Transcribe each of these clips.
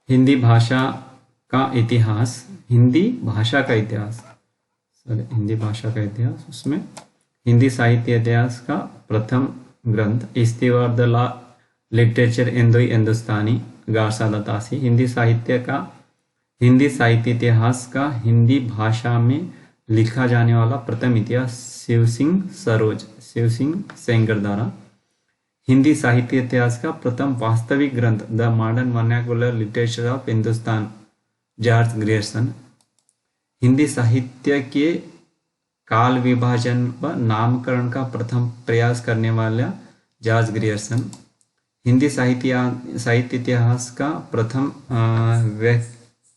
हिंदी भाषा का इतिहास, हिंदी भाषा का इतिहास, हिंदी भाषा का इतिहास, उसमें हिंदी साहित्य इतिहास का प्रथम ग्रंथ इस्तीवर द ला लिटरेचर इंदो हिंदुस्तानी गारसा लतासी। हिंदी साहित्य इतिहास का हिंदी भाषा में लिखा जाने वाला प्रथम इतिहास शिव सिंह सेंगर द्वारा। हिंदी साहित्य इतिहास का प्रथम वास्तविक ग्रंथ the modern vernacular literature of Hindustan George Grierson. Hindi साहित्य के काल विभाजन व नामकरण का प्रथम प्रयास करने वाला जॉर्ज ग्रियर्सन। हिंदी साहित्य इतिहास का प्रथम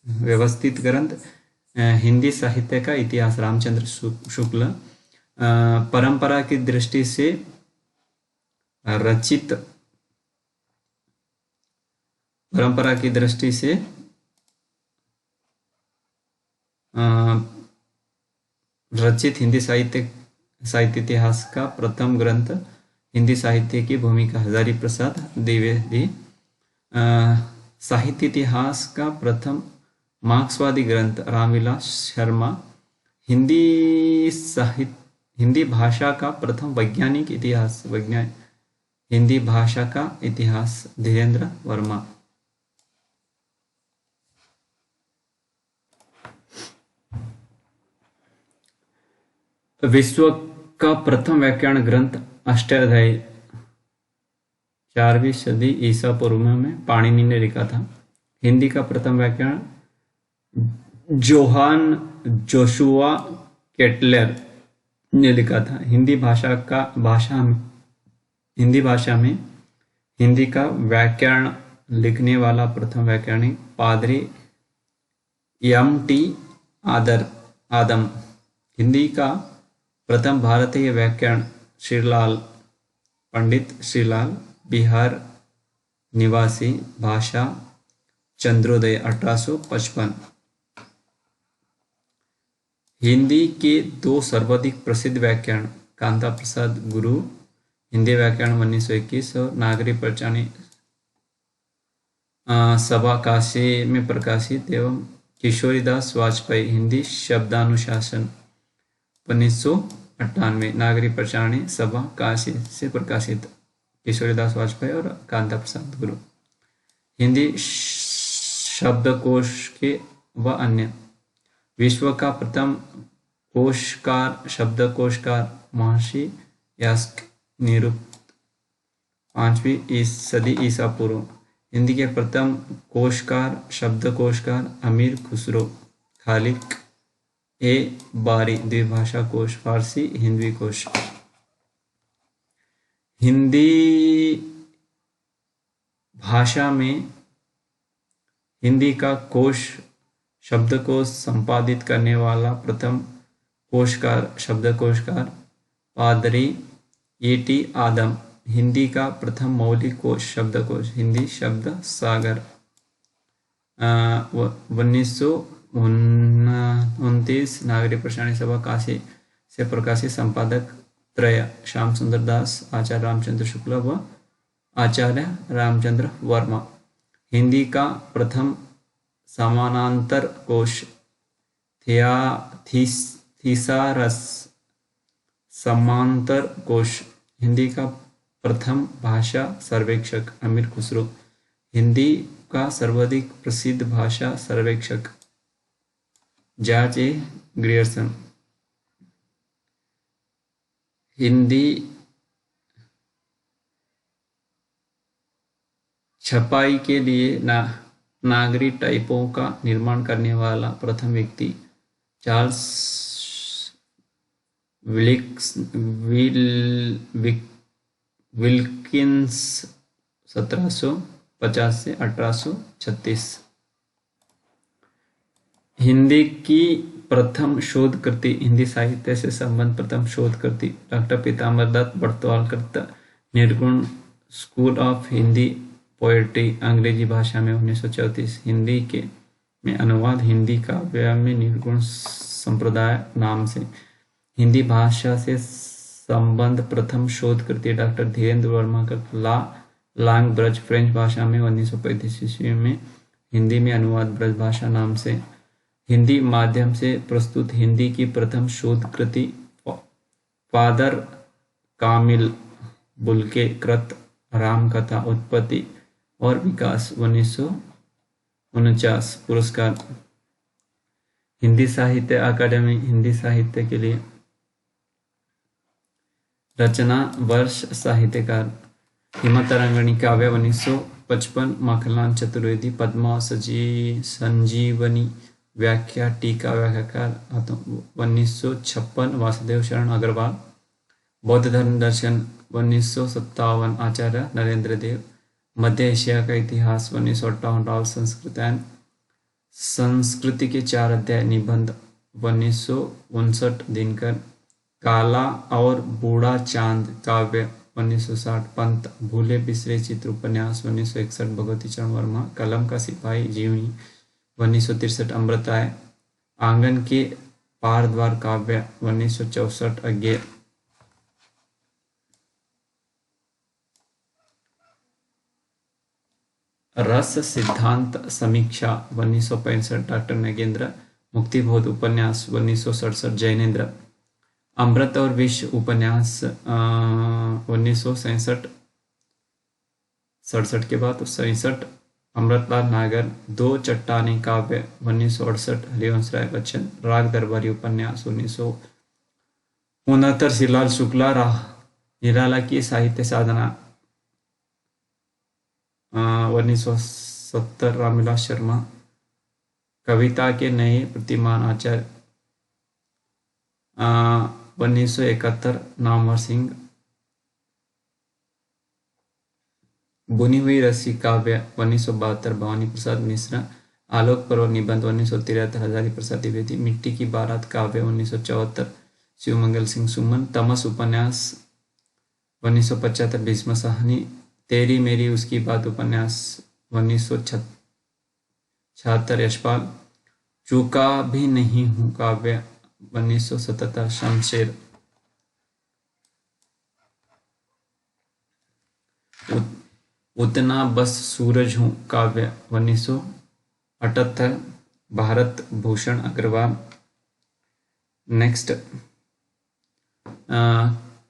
व्यवस्थित ग्रंथ हिंदी साहित्य का इतिहास रामचंद्र शुक्ल। परंपरा की दृष्टि से रचित हिंदी साहित्य इतिहास का प्रथम ग्रंथ हिंदी साहित्य की भूमिका हजारी प्रसाद द्विवेदी। साहित्य इतिहास का प्रथम मार्क्सवादी ग्रंथ रामविलास शर्मा। हिंदी भाषा का प्रथम वैज्ञानिक इतिहास हिंदी भाषा का इतिहास धीरेन्द्र वर्मा। विश्व का प्रथम व्याकरण ग्रंथ अष्टाध्यायी 4वीं सदी ईसा पूर्व में पाणिनि ने लिखा था। हिंदी का प्रथम व्याकरण जोहान जोशुआ केटलर ने लिखा था। हिंदी भाषा में हिंदी का व्याकरण लिखने वाला प्रथम व्याकरणिक पादरी M.T. आदम। हिंदी का प्रथम भारतीय व्याकरण पंडित श्रीलाल, बिहार निवासी, भाषा चंद्रोदय 1855। हिंदी के 2 सर्वाधिक प्रसिद्ध व्याकरण कांता प्रसाद गुरु, हिंदी व्याकरण 1921 और नागरी पंचाणी सभा काशी में प्रकाशित, एवं किशोरीदास वाजपेयी, हिंदी शब्दानुशासन 1998, नागरी पंचाणी सभा काशी से प्रकाशित, किशोरीदास वाजपेयी और कांता प्रसाद गुरु। हिंदी शब्दकोश के व अन्य। विश्व का प्रथम शब्दकोशकार महर्षि यास्क निरुक्त 5वीं सदी ईसा पूर्व। हिंदी के प्रथम शब्दकोशकार अमीर खुसरो। खालिक ए बारी द्विभाषा कोश, फारसी हिंदवी कोश। हिंदी भाषा में हिंदी का शब्दकोश संपादित करने वाला प्रथम शब्दकोशकार पादरी E.T. आदम। हिंदी का प्रथम मौलिक शब्दकोश हिंदी शब्द सागर 1929, नागरी पंचाणी सभा काशी से प्रकाशित, संपादक त्रय श्याम सुंदर दास, आचार्य रामचंद्र शुक्ल व आचार्य रामचंद्र वर्मा। हिंदी का प्रथम समानांतर कोश थीसारस समांतर कोश। हिंदी का प्रथम भाषा सर्वेक्षक अमीर खुसरो। हिंदी का सर्वाधिक प्रसिद्ध भाषा सर्वेक्षक जॉर्ज ए. ग्रियर्सन। हिंदी छपाई के लिए नागरी टाइपों का निर्माण करने वाला प्रथम व्यक्ति चार्ल्स विल्किंस 1750 से 1836। हिंदी की प्रथम शोधकृति हिंदी साहित्य से संबंध प्रथम शोधकृति डॉक्टर पीताम्बर दत्त बड़तवालकर निर्गुण स्कूल ऑफ हिंदी पोएट्री अंग्रेजी भाषा में 1934। हिंदी के में अनुवाद हिंदी काव्य में निर्गुण संप्रदाय नाम से। हिंदी भाषा से संबंध प्रथम शोधकृति डॉक्टर धीरेन्द्र वर्मा का लांग ब्रज फ्रेंच भाषा में 1935 ईस्वी में। हिंदी में अनुवाद ब्रजभाषा नाम से। हिंदी माध्यम से प्रस्तुत हिंदी की प्रथम शोध कृति फादर कामिल बुल्के कृत रामकथा उत्पत्ति और विकास 1949 पुरस्कार। हिंदी साहित्य अकादमी हिंदी साहित्य के लिए। रचना वर्ष साहित्यकार हिमतरंगिणी काव्य 1955 माखनलाल चतुर्वेदी। पद्मा संजीवनी व्याख्या टीका व्याख्याकार 1956 वासुदेव शरण अग्रवाल। बौद्ध धर्म दर्शन 1957 आचार्य नरेंद्र देव। मध्य एशिया का इतिहास 1958 राहुल संस्कृति के 4 अध्याय निबंध 1959 दिनकर। काला और बूढ़ा चांद काव्य 1960 पंत। भूले बिसरे चित्र उपन्यास 1961 भगवती चरण वर्मा। कलम का सिपाही जीवनी 1963 अमृताय। आंगन के पार द्वार काव्य 1964 अज्ञे। रस सिद्धांत समीक्षा 1965 डॉक्टर नगेंद्र। मुक्तिबोध उपन्यास 1967 जैनेन्द्र। अमृत और विष उपन्यास 1967 67 के बाद 67 अमृतलाल नागर। 2 चट्टानी काव्य 1968 हरिवंश राय बच्चन। राग दरबारी उपन्यास 1969 श्रीलाल शुक्ला। निराला की साहित्य साधना 1970 रामविलास शर्मा। कविता के नए प्रतिमान आचार्य 1971 नामवर सिंह। बुनी हुई रस्सी काव्य 1972 भवानी प्रसाद मिश्रा। आलोक पर्व निबंध 1973 हजारी प्रसाद द्विवेदी। मिट्टी की बारात काव्य 1974 शिवमंगल सिंह सुमन। तमस उपन्यास 1975 भीष्म साहनी। तेरी मेरी उसकी बात उपन्यास 1976 यशपाल। चूका भी नहीं हूं काव्य 1977 शमशेर। उतना बस सूरज हूं काव्य 1978 भारत भूषण अग्रवाल। नेक्स्ट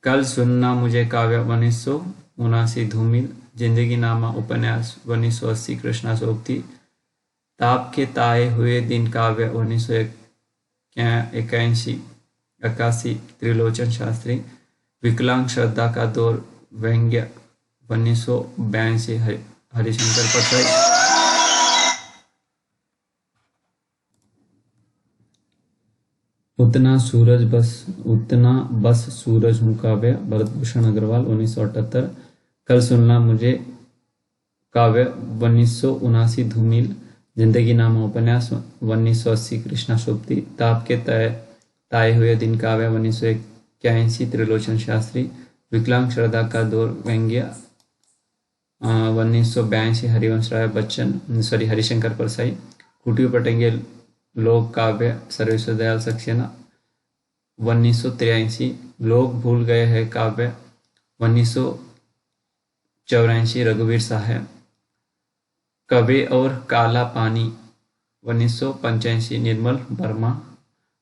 कल सुनना मुझे काव्य 1979 धूमिल। जिंदगी नामा उपन्यास 1980 कृष्णा सोबती। ताप के ताए हुए दिन काव्य 1981 त्रिलोचन शास्त्री। विकलांग श्रद्धा का दौर व्यंग्य 1982 हरिशंकर परसाई। उतना बस सूरज हूँ काव्य भरत भूषण अग्रवाल 1978। कल सुनना मुझे काव्य 1979 धूमिल। जिंदगी नामा उपन्यास 1980 कृष्णा सोबती। ताप के ताए हुए दिन काव्य 1981 त्रिलोचन शास्त्री। विकलांग श्रद्धा का दौर व्यंग्य 1982 हरिवंश राय बच्चन हरिशंकर परसाई। कुटियो पटेंगे लोक काव्य सर्वेश्वर दयाल सक्सेना 1983। लोग भूल गए हैं काव्य 1984 रघुवीर साहब। कबे और काला पानी 1985 निर्मल वर्मा।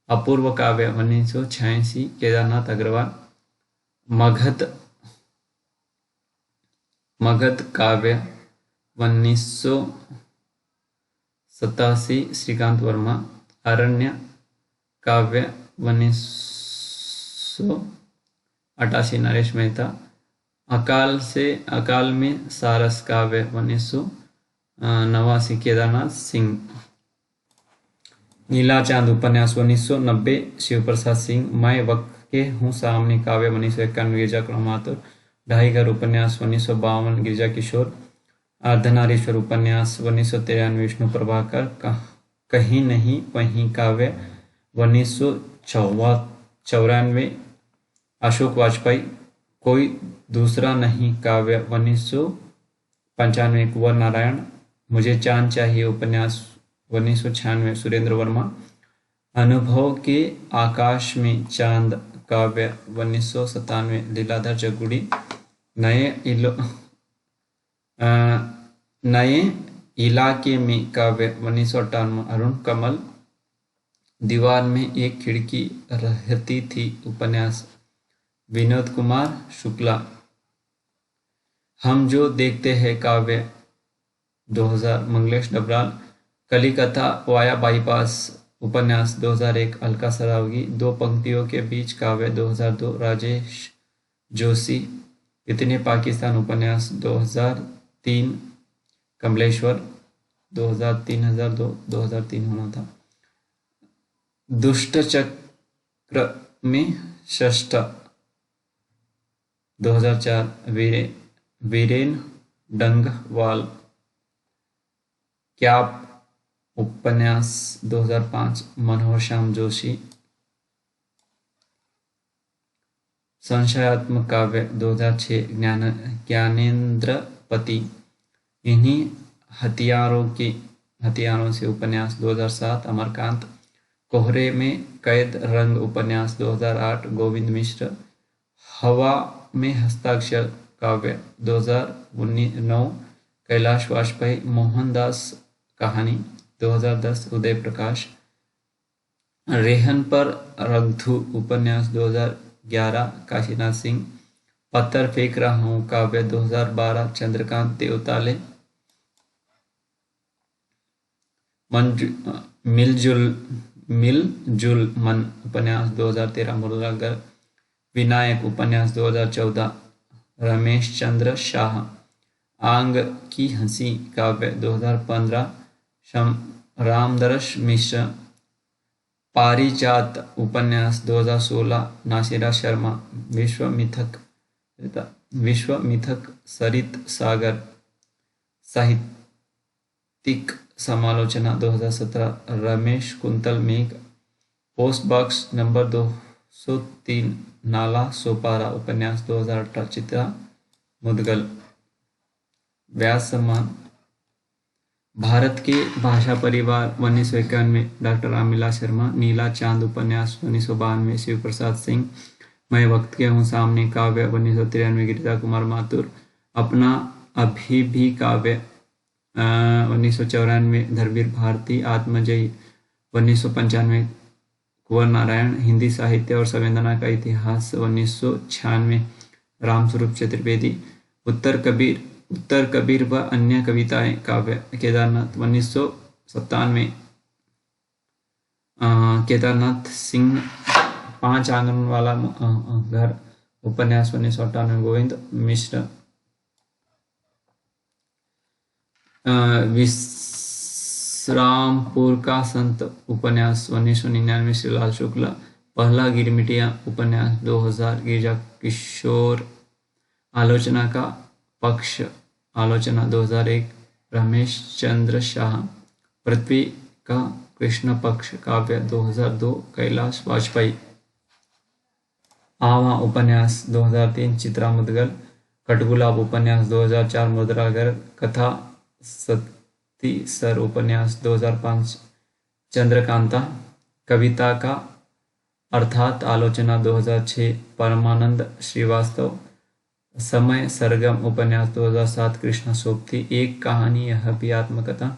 अपूर्व काव्य 1986 केदारनाथ अग्रवाल। मगध काव्य 1987 श्रीकांत वर्मा। अरण्य काव्य 1988 नरेश मेहता। अकाल में सारस काव्य 1989 केदारनाथ सिंह। नीला चांद उपन्यास 1990 शिव प्रसाद सिंह। मैं वक्त के हूँ सामने काव्य 1991 गिरिजा माथुर। ढाई घर उपन्यास 1952 गिरिजा किशोर। अर्धनारीश्वर उपन्यास 1993 विष्णु प्रभाकर। कहीं नहीं वहीं काव्य 1994 अशोक वाजपेयी। कोई दूसरा नहीं काव्य 1995 कुंवर नारायण। मुझे चांद चाहिए उपन्यास 1996 सुरेंद्र वर्मा। अनुभव के आकाश में चांद काव्य 1997 लीलाधर जगुड़ी। नए इलाके में काव्य 1958। अरुण कमल। दीवार में एक खिड़की रहती थी उपन्यास विनोद कुमार शुक्ला। हम जो देखते हैं काव्य 2000 मंगलेश डबराल। कलिकता वाया बाईपास उपन्यास 2001 अलका सरावगी। दो पंक्तियों के बीच काव्य 2002 राजेश जोशी। इतने पाकिस्तान उपन्यास 2003 कमलेश्वर। 2002 2003 होना था। दुष्ट चक्र में षष्ठ 2004 वीरेन डंगवाल। क्याप उपन्यास 2005 मनोहर श्याम जोशी। संशयात्मक काव्य 2006 ज्ञानेंद्र पति। इन्हीं हथियारों से उपन्यास 2007 अमरकांत। कोहरे में कैद रंग उपन्यास 2008 गोविंद मिश्र। हवा में हस्ताक्षर काव्य 2009 कैलाश वाजपेयी। मोहनदास कहानी 2010 उदय प्रकाश। रेहन पर रघु उपन्यास 2011 काशीनाथ सिंह। पत्थर फेंक रहा हूँ काव्य 2012 चंद्रकांत देवताले। मिलजुल मन उपन्यास 2013 मुरलीधर। विनायक उपन्यास 2014 रमेश चंद्र शाह। आंग की हंसी काव्य 2015 रामदर्श मिश्र। पारिजात उपन्यास 2016 नासिरा शर्मा। विश्व मिथक सरित सागर। साहित्यिक समालोचना 2017 रमेश कुंतल मेघ। Post box number 203 Nala Sopara उपन्यास 2018 चित्रा मुदगल। व्यास सम्मान। भारत के भाषा परिवार 1991 डॉक्टर रामविलास शर्मा। नीला चांद उपन्यास 1992 शिव प्रसाद सिंह। मैं वक्त के हूँ सामने काव्य 1993 गिरिजा कुमार माथुर। अपना अभी भी काव्य 1994 धरवीर भारती। आत्मजयी 1995 कुंवर नारायण। हिंदी साहित्य और संवेदना का इतिहास 1996 रामस्वरूप चतुर्वेदी। उत्तर कबीर व अन्य कविताएं काव्य केदारनाथ 1997 केदारनाथ सिंह। 5 आंगन वाला घर उपन्यास 1998 गोविंद मिश्र। विश्रामपुर का संत उपन्यास 1999 श्रीलाल शुक्ला। पहला गिरमिटिया उपन्यास 2000 गिरिजा किशोर। आलोचना का पक्ष आलोचना 2001 रमेश चंद्र शाह। पृथ्वी का कृष्ण पक्ष काव्य 2002 कैलाश वाजपेयी। आवा उपन्यास 2003 चित्रा मुदगल। कटगुलाब उपन्यास 2004 मुद्रा गर्ग। कथा सती सर उपन्यास 2005 चंद्रकांता। कविता का अर्थात आलोचना 2006 परमानंद श्रीवास्तव। समय सरगम उपन्यास 2007 कृष्णा सोबती। एक कहानी यह भी आत्मकथा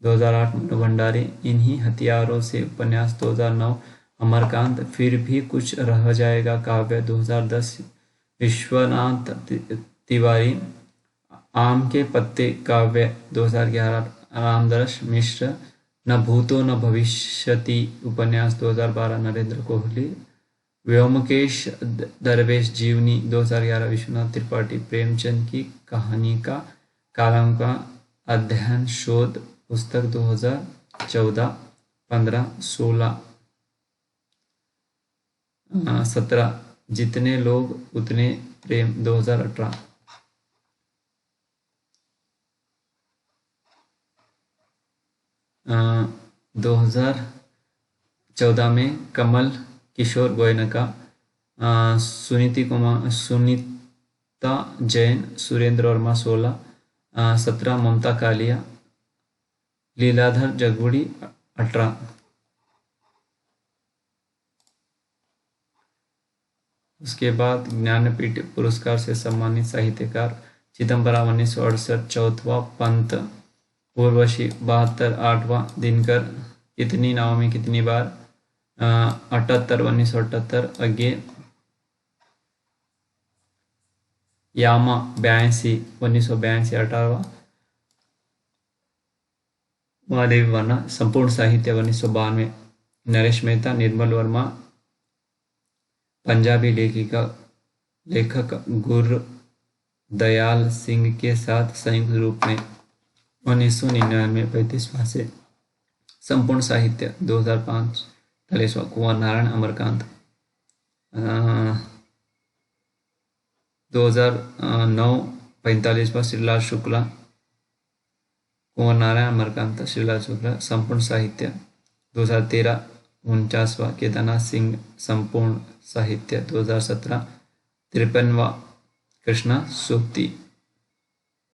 2008 मनु भंडारी। इन्हीं हथियारों से उपन्यास 2009 अमरकांत। फिर भी कुछ रह जाएगा काव्य 2010 विश्वनाथ तिवारी। आम के पत्ते काव्य 2011 रामदर्श मिश्र। न भूतो न भविष्यति उपन्यास 2012 नरेंद्र कोहली। व्योमकेश दरवेश जीवनी 2011 विश्वनाथ त्रिपाठी। प्रेमचंद की कहानी का कालम का अध्ययन शोध पुस्तक 2014 15 16 17 जितने लोग उतने प्रेम 2018। 2014 में कमल किशोर गोयनका। सुनीता जैन सुरेंद्र वर्मा 16 17 ममता कालिया। लीलाधर जगुड़ी 18। उसके बाद ज्ञानपीठ पुरस्कार से सम्मानित साहित्यकार चिदम्बरा 1968 चौथवा पंत उर्वशी 72 8वां दिनकर कितनी नाव में कितनी बार 78 1978 अज्ञे यामा 82 1982 18वां महादेवी वर्मा संपूर्ण साहित्य 1992 नरेश मेहता निर्मल वर्मा पंजाबी लेखक गुरदयाल सिंह के साथ संयुक्त रूप में 1999 35वां से संपूर्ण साहित्य 2005 40वां कुंवर नारायण अमरकांत 2009 45वां श्रीलाल शुक्ला कुंवर नारायण अमरकांत श्रीलाल शुक्ला संपूर्ण साहित्य 2013 49वां केदारनाथ सिंह संपूर्ण साहित्य 2017 53वां कृष्णा सूक्ति